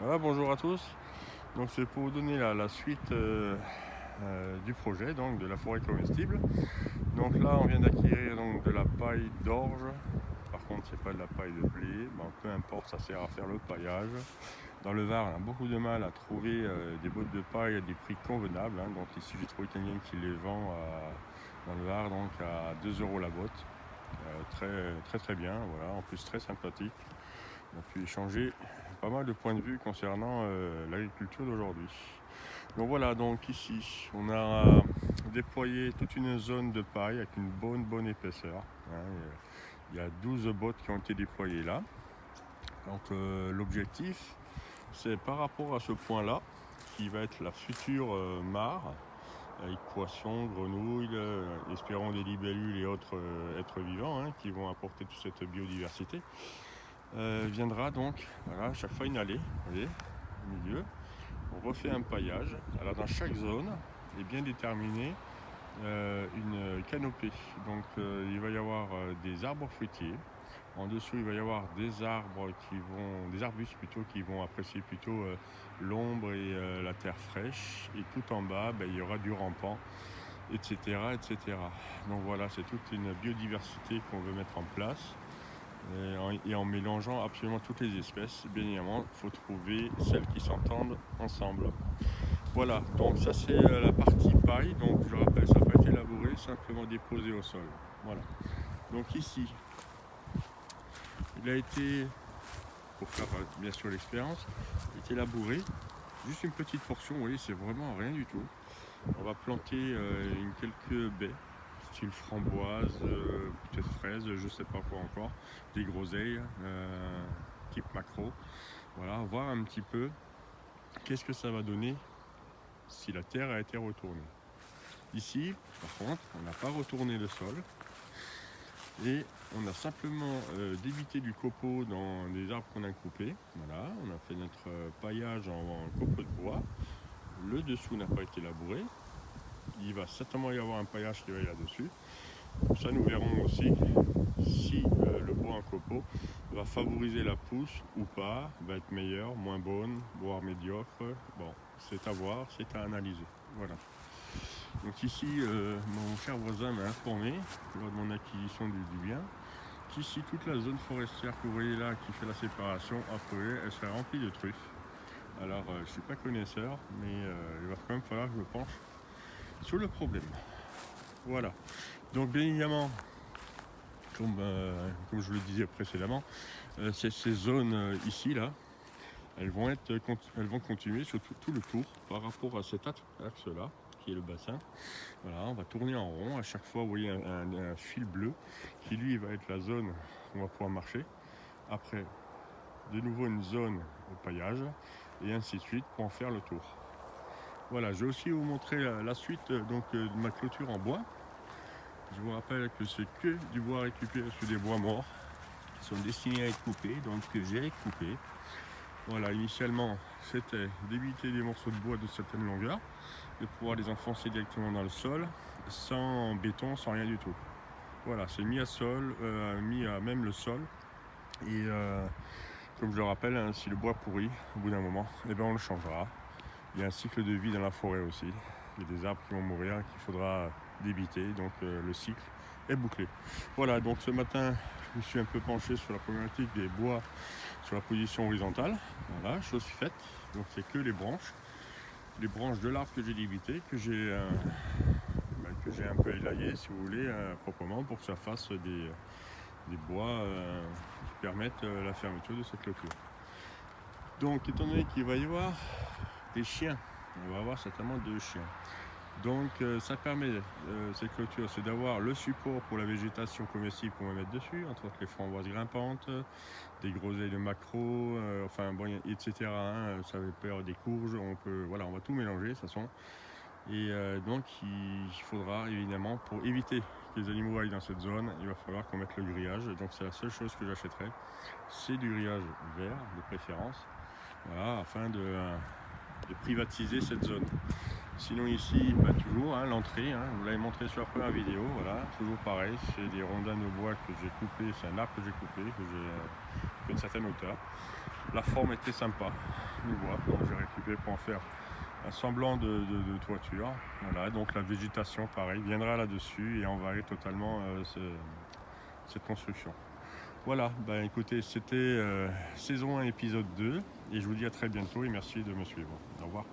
Voilà, bonjour à tous. Donc c'est pour vous donner la suite du projet, donc de la forêt comestible. Donc là, on vient d'acquérir donc de la paille d'orge. Par contre, c'est pas de la paille de blé. Bon, peu importe, ça sert à faire le paillage. Dans le Var, on a beaucoup de mal à trouver des bottes de paille à des prix convenables, hein. Donc ici, j'ai trouvé quelqu'un qui les vend dans le Var donc à 2 euros la botte. Très bien, voilà. En plus, très sympathique. On a pu échanger pas mal de points de vue concernant l'agriculture d'aujourd'hui. Donc voilà, donc ici, on a déployé toute une zone de paille avec une bonne épaisseur, hein. Il y a 12 bottes qui ont été déployées là. Donc l'objectif, c'est par rapport à ce point-là, qui va être la future mare, avec poissons, grenouilles, espérons des libellules et autres êtres vivants, hein, qui vont apporter toute cette biodiversité. Viendra donc, voilà, à chaque fois une allée, vous voyez, au milieu. On refait un paillage. Alors dans chaque zone est bien déterminée une canopée. Donc il va y avoir des arbres fruitiers. En dessous, il va y avoir des arbustes plutôt, qui vont apprécier plutôt l'ombre et la terre fraîche. Et tout en bas, il y aura du rampant, etc., etc. Donc voilà, c'est toute une biodiversité qu'on veut mettre en place. Et en mélangeant absolument toutes les espèces, bien évidemment, il faut trouver celles qui s'entendent ensemble. Voilà, donc ça c'est la partie paille. Donc je rappelle, ça n'a pas été labouré, simplement déposé au sol. Voilà. Donc ici, il a été, pour faire bien sûr l'expérience, il a été labouré. Juste une petite portion, vous voyez, c'est vraiment rien du tout. On va planter quelques baies, style framboise, peut-être fraise, je ne sais pas quoi encore, des groseilles, type macro. Voilà, voir un petit peu qu'est-ce que ça va donner si la terre a été retournée. Ici, par contre, on n'a pas retourné le sol et on a simplement débité du copeau dans des arbres qu'on a coupés. Voilà, on a fait notre paillage en copeaux de bois. Le dessous n'a pas été labouré. Il va certainement y avoir un paillage qui va y là-dessus. Comme ça, nous verrons aussi si le bois en copeaux va favoriser la pousse ou pas, va être meilleur, moins bonne, voire médiocre. Bon, c'est à voir, c'est à analyser. Voilà. Donc ici, mon cher voisin m'a informé, lors de mon acquisition du bien, qu'ici, toute la zone forestière que vous voyez là, qui fait la séparation, après, elle serait remplie de truffes. Alors, je ne suis pas connaisseur, mais il va quand même falloir que je me penche sur le problème. Voilà. Donc, bien évidemment, comme je le disais précédemment, ces zones ici, là, elles vont continuer sur tout le tour par rapport à cet axe-là, qui est le bassin. Voilà, on va tourner en rond. À chaque fois, vous voyez un fil bleu qui, lui, va être la zone où on va pouvoir marcher. Après, de nouveau une zone au paillage, et ainsi de suite pour en faire le tour. Voilà, je vais aussi vous montrer la suite de ma clôture en bois. Je vous rappelle que c'est que du bois récupéré sur des bois morts qui sont destinés à être coupés, donc que j'ai coupé. Voilà, initialement, c'était d'éviter des morceaux de bois de certaine longueur, de pouvoir les enfoncer directement dans le sol, sans béton, sans rien du tout. Voilà, c'est mis mis à même le sol. Et comme je le rappelle, hein, si le bois pourrit au bout d'un moment, on le changera. Il y a un cycle de vie dans la forêt aussi. Il y a des arbres qui vont mourir, qu'il faudra débiter. Donc le cycle est bouclé. Voilà, donc ce matin, je me suis un peu penché sur la problématique des bois sur la position horizontale. Voilà, chose faite. Donc c'est que les branches de l'arbre que j'ai débité, que j'ai un peu élagué, si vous voulez, proprement, pour que ça fasse des bois qui permettent la fermeture de cette clôture. Donc, étant donné qu'il va y avoir des chiens, on va avoir certainement 2 chiens. Donc, ça permet, cette clôture, c'est d'avoir le support pour la végétation comestible qu'on va mettre dessus, entre autres les framboises grimpantes, des groseilles de maquereau, etc. Hein, ça peut y avoir des courges, on va tout mélanger de toute façon. Et donc, il faudra évidemment, pour éviter que les animaux aillent dans cette zone, il va falloir qu'on mette le grillage. Donc, c'est la seule chose que j'achèterai, c'est du grillage vert de préférence. Voilà, afin de privatiser cette zone. Sinon ici, toujours l'entrée, je vous l'avais montré sur la première vidéo, voilà, toujours pareil, c'est des rondins de bois que j'ai coupés, c'est un arbre que j'ai coupé, que j'ai fait une certaine hauteur. la forme était sympa, du bois. Donc j'ai récupéré pour en faire un semblant de toiture. Voilà, donc la végétation pareil viendra là-dessus et envahir totalement cette construction. Voilà, ben écoutez, c'était saison 1 épisode 2 et je vous dis à très bientôt et merci de me suivre. Au revoir.